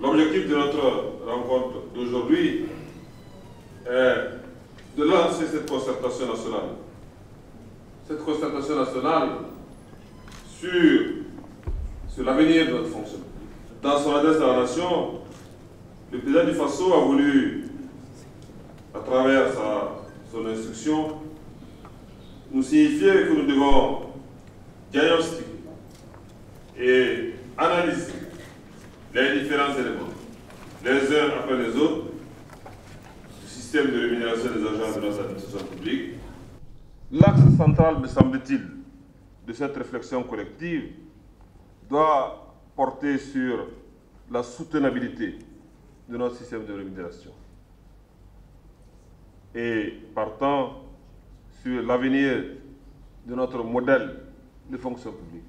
L'objectif de notre rencontre d'aujourd'hui est de lancer cette concertation nationale. Cette concertation nationale sur l'avenir de notre fonction. Dans son adresse à la nation, le président du Faso a voulu, à travers son instruction, nous signifier que nous devons diagnostiquer et analyser les différents éléments, les uns après les autres, du système de rémunération des agents de notre administration publique. L'axe central, me semble-t-il, de cette réflexion collective doit porter sur la soutenabilité de notre système de rémunération et, partant, sur l'avenir de notre modèle de fonction publique.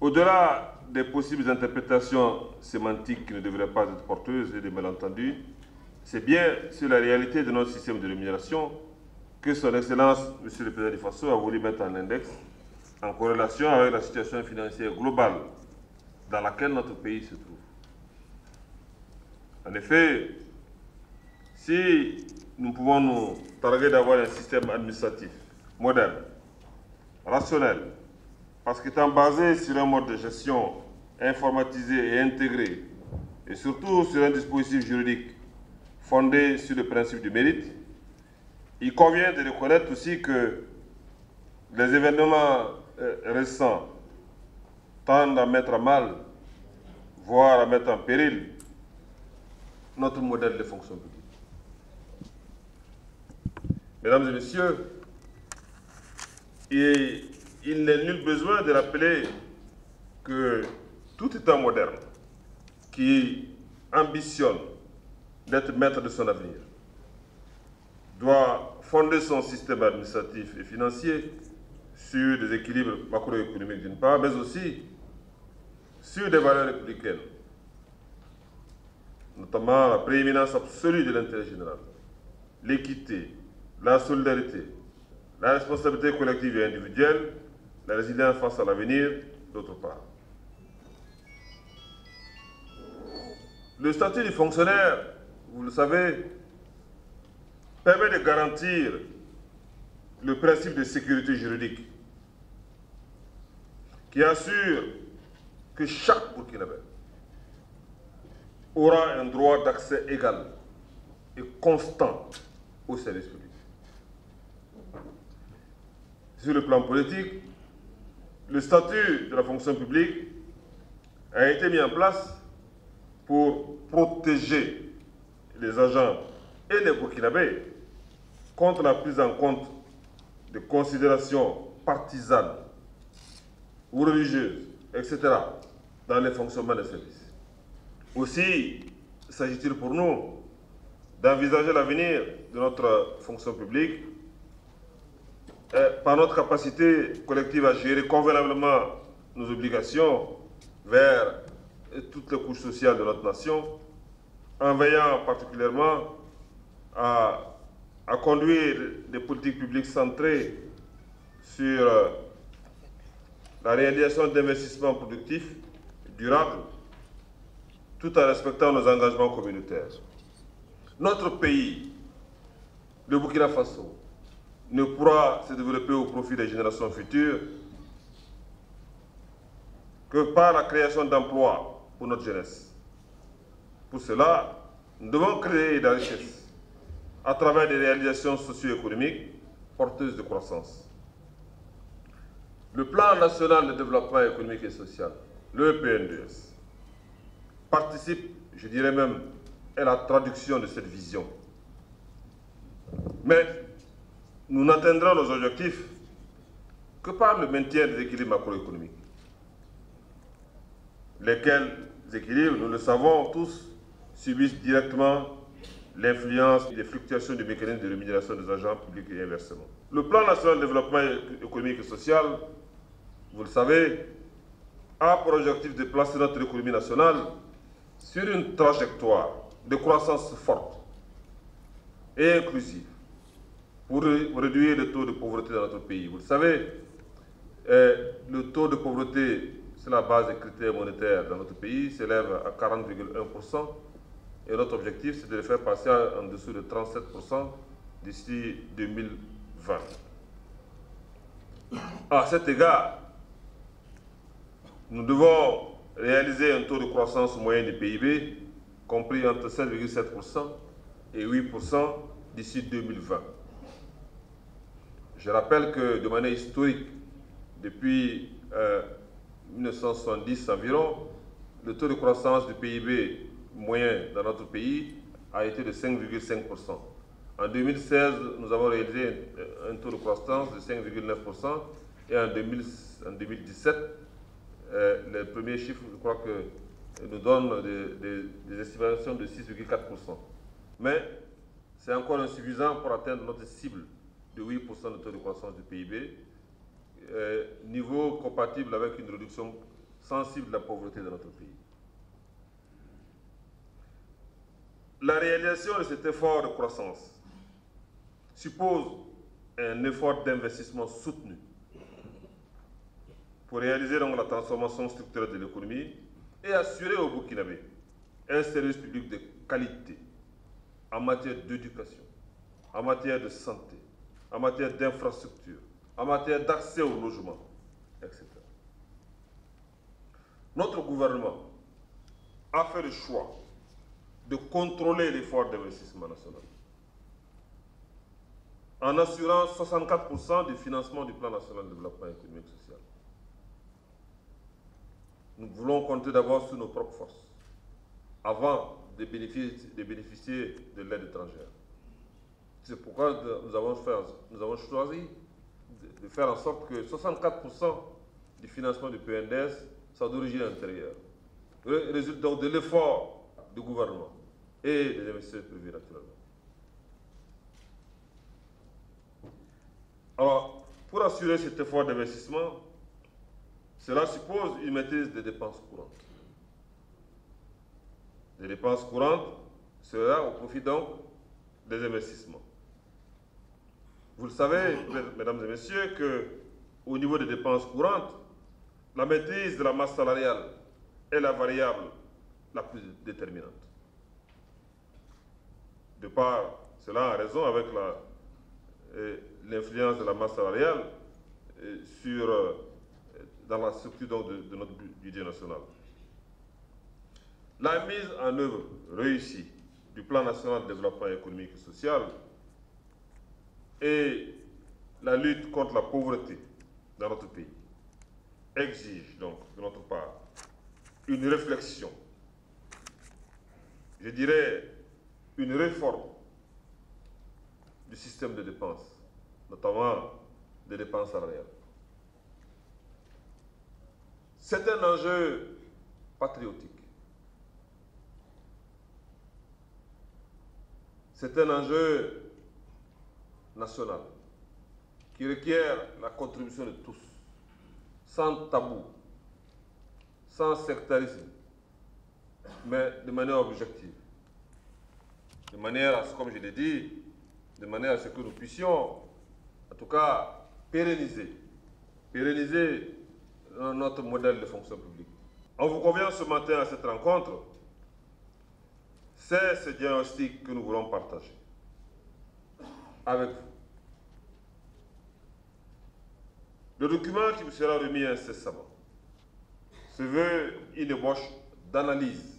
Au-delà des possibles interprétations sémantiques qui ne devraient pas être porteuses et des malentendus, c'est bien sur la réalité de notre système de rémunération que Son Excellence, Monsieur le Président du Faso, a voulu mettre en index en corrélation avec la situation financière globale dans laquelle notre pays se trouve. En effet, si nous pouvons nous targuer d'avoir un système administratif moderne, rationnel, parce qu'étant basé sur un mode de gestion informatisé et intégré, et surtout sur un dispositif juridique fondé sur le principe du mérite, il convient de reconnaître aussi que les événements récents tendent à mettre à mal, voire à mettre en péril, notre modèle de fonction publique. Mesdames et messieurs, il n'est nul besoin de rappeler que tout État moderne qui ambitionne d'être maître de son avenir doit fonder son système administratif et financier sur des équilibres macroéconomiques d'une part, mais aussi sur des valeurs républicaines, notamment la prééminence absolue de l'intérêt général, l'équité, la solidarité, la responsabilité collective et individuelle, la résilience face à l'avenir, d'autre part. Le statut du fonctionnaire, vous le savez, permet de garantir le principe de sécurité juridique qui assure que chaque Burkinabé aura un droit d'accès égal et constant au service public. Sur le plan politique, le statut de la fonction publique a été mis en place pour protéger les agents et les Burkinabés contre la prise en compte de considérations partisanes ou religieuses, etc., dans les fonctionnements des services. Aussi, s'agit-il pour nous d'envisager l'avenir de notre fonction publique par notre capacité collective à gérer convenablement nos obligations vers toutes les couches sociales de notre nation, en veillant particulièrement à conduire des politiques publiques centrées sur la réalisation d'investissements productifs durables, tout en respectant nos engagements communautaires. Notre pays, le Burkina Faso, ne pourra se développer au profit des générations futures que par la création d'emplois pour notre jeunesse. Pour cela, nous devons créer de la richesse à travers des réalisations socio-économiques porteuses de croissance. Le Plan national de développement économique et social, le PNDS, participe, je dirais même, à la traduction de cette vision. Mais nous n'atteindrons nos objectifs que par le maintien des équilibres macroéconomiques, lesquels équilibres, nous le savons tous, subissent directement l'influence des fluctuations du mécanisme de rémunération des agents publics et inversement. Le Plan national de développement économique et social, vous le savez, a pour objectif de placer notre économie nationale sur une trajectoire de croissance forte et inclusive pour réduire le taux de pauvreté dans notre pays. Vous le savez, le taux de pauvreté sur la base des critères monétaires dans notre pays s'élève à 40,1%. Et notre objectif, c'est de le faire passer en dessous de 37% d'ici 2020. À cet égard, nous devons réaliser un taux de croissance moyen du PIB compris entre 7,7% et 8% d'ici 2020. Je rappelle que de manière historique, depuis 1970 environ, le taux de croissance du PIB moyen dans notre pays a été de 5,5%. En 2016, nous avons réalisé un taux de croissance de 5,9% et en 2017, les premiers chiffres, je crois que nous donnent des estimations de 6,4%. Mais c'est encore insuffisant pour atteindre notre cible de 8% de taux de croissance du PIB, niveau compatible avec une réduction sensible de la pauvreté dans notre pays. La réalisation de cet effort de croissance suppose un effort d'investissement soutenu pour réaliser donc la transformation structurelle de l'économie et assurer au Burkinabé un service public de qualité en matière d'éducation, en matière de santé, en matière d'infrastructure, en matière d'accès au logement, etc. Notre gouvernement a fait le choix de contrôler l'effort d'investissement national en assurant 64% du financement du plan national de développement économique et social. Nous voulons compter d'abord sur nos propres forces avant de bénéficier de l'aide étrangère. C'est pourquoi nous avons choisi de faire en sorte que 64% du financement du PNDS soit d'origine intérieure. Résulte donc de l'effort du gouvernement et des investisseurs privés naturellement. Alors, pour assurer cet effort d'investissement, cela suppose une maîtrise des dépenses courantes. Les dépenses courantes sera au profit donc des investissements. Vous le savez, mesdames et messieurs, qu'au niveau des dépenses courantes, la maîtrise de la masse salariale est la variable la plus déterminante. De par cela, en raison avec l'influence de la masse salariale dans la structure donc, de notre budget national. La mise en œuvre réussie du plan national de développement économique et social et la lutte contre la pauvreté dans notre pays exige donc de notre part une réflexion, je dirais une réforme du système de dépenses, notamment des dépenses salariales. C'est un enjeu patriotique. C'est un enjeu national qui requiert la contribution de tous, sans tabou, sans sectarisme, mais de manière objective. De manière à ce, comme je l'ai dit, de manière à ce que nous puissions, en tout cas, pérenniser notre modèle de fonction publique. On vous convient ce matin à cette rencontre, c'est ce diagnostic que nous voulons partager avec vous. Le document qui vous sera remis incessamment se veut une ébauche d'analyse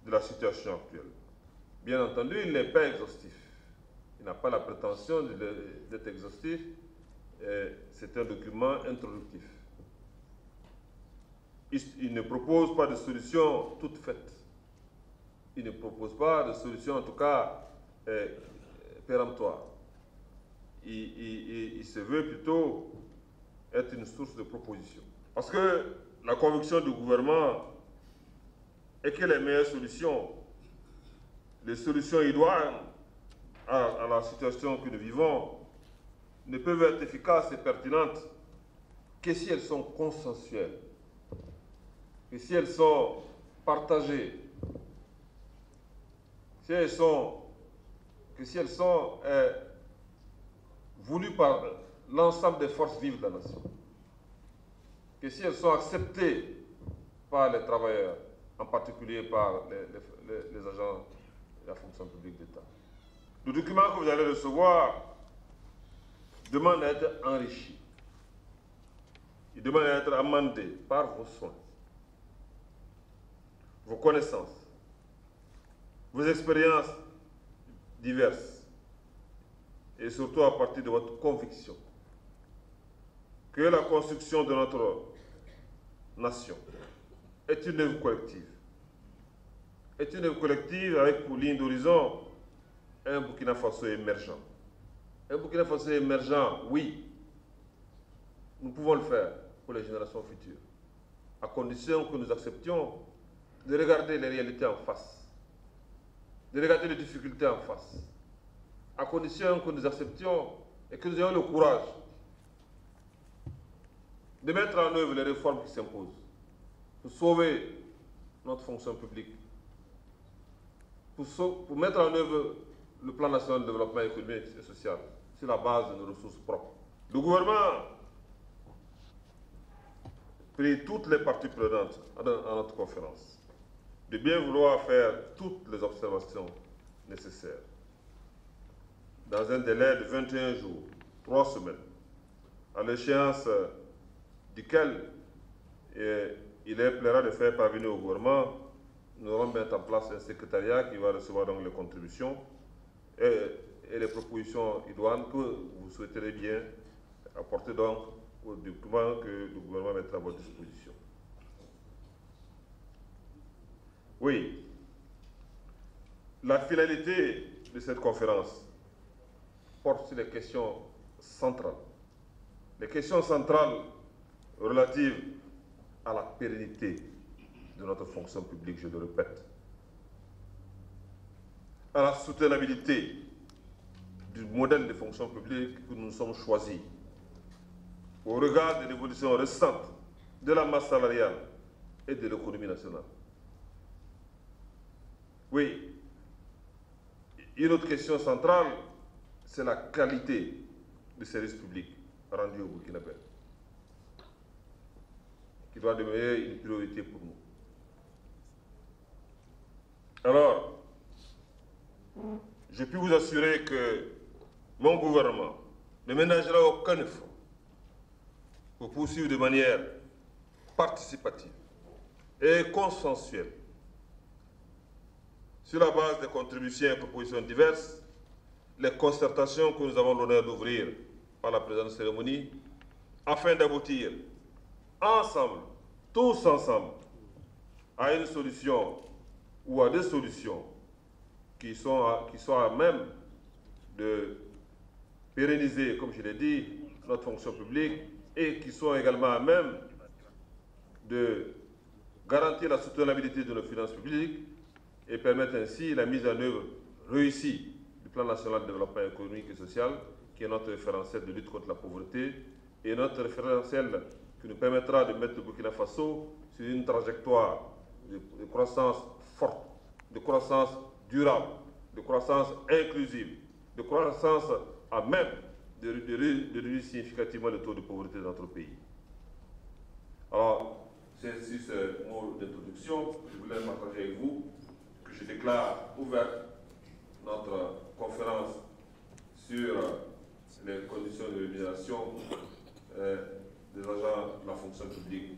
de la situation actuelle. Bien entendu, il n'est pas exhaustif. Il n'a pas la prétention d'être exhaustif. C'est un document introductif. Il ne propose pas de solution toute faite. Il ne propose pas de solution, en tout cas, péremptoire. Il se veut plutôt être une source de proposition. Parce que la conviction du gouvernement est que les meilleures solutions, les solutions idoines à la situation que nous vivons, ne peuvent être efficaces et pertinentes que si elles sont consensuelles, que si elles sont partagées, que si elles sont voulues par l'ensemble des forces vives de la nation. que si elles sont acceptées par les travailleurs, en particulier par les agents de la fonction publique d'État, le document que vous allez recevoir demande à être enrichi. Il demande à être amendé par vos soins, vos connaissances, vos expériences diverses et surtout à partir de votre conviction que la construction de notre nation est une œuvre collective. Est une œuvre collective avec pour ligne d'horizon un Burkina Faso émergent. Un Burkina Faso émergent, oui, nous pouvons le faire pour les générations futures, à condition que nous acceptions de regarder les réalités en face, de regarder les difficultés en face, à condition que nous acceptions et que nous ayons le courage de mettre en œuvre les réformes qui s'imposent pour sauver notre fonction publique, pour mettre en œuvre le plan national de développement économique et social sur la base de nos ressources propres. Le gouvernement prie toutes les parties prenantes à notre conférence de bien vouloir faire toutes les observations nécessaires dans un délai de 21 jours, 3 semaines, à l'échéance duquel il est plaira de faire parvenir au gouvernement. Nous allons mettre en place un secrétariat qui va recevoir donc les contributions et les propositions idoines que vous souhaiterez bien apporter donc au document que le gouvernement mettra à votre disposition. Oui, la finalité de cette conférence porte sur les questions centrales. Les questions centrales relatives à la pérennité de notre fonction publique, je le répète, à la soutenabilité du modèle de fonction publique que nous nous sommes choisis, au regard de l'évolution récente de la masse salariale et de l'économie nationale. Oui, une autre question centrale, c'est la qualité du service public rendu au Burkinabé, qui doit demeurer une priorité pour nous. Alors, je puis vous assurer que mon gouvernement ne ménagera aucun effort pour poursuivre de manière participative et consensuelle, sur la base des contributions et propositions diverses, les concertations que nous avons l'honneur d'ouvrir par la présente cérémonie, afin d'aboutir ensemble, tous ensemble, à une solution ou à des solutions qui soient à même de pérenniser, comme je l'ai dit, notre fonction publique et qui soient également à même de garantir la soutenabilité de nos finances publiques et permettre ainsi la mise en œuvre réussie du plan national de développement économique et social, qui est notre référentiel de lutte contre la pauvreté et notre référentiel qui nous permettra de mettre le Burkina Faso sur une trajectoire de croissance forte, de croissance durable, de croissance inclusive, de croissance à même de réduire significativement le taux de pauvreté dans notre pays. Alors, c'est sur ce mot d'introduction que je voulais partager avec vous, que je déclare ouverte notre conférence sur les conditions de rémunération des agents de la fonction publique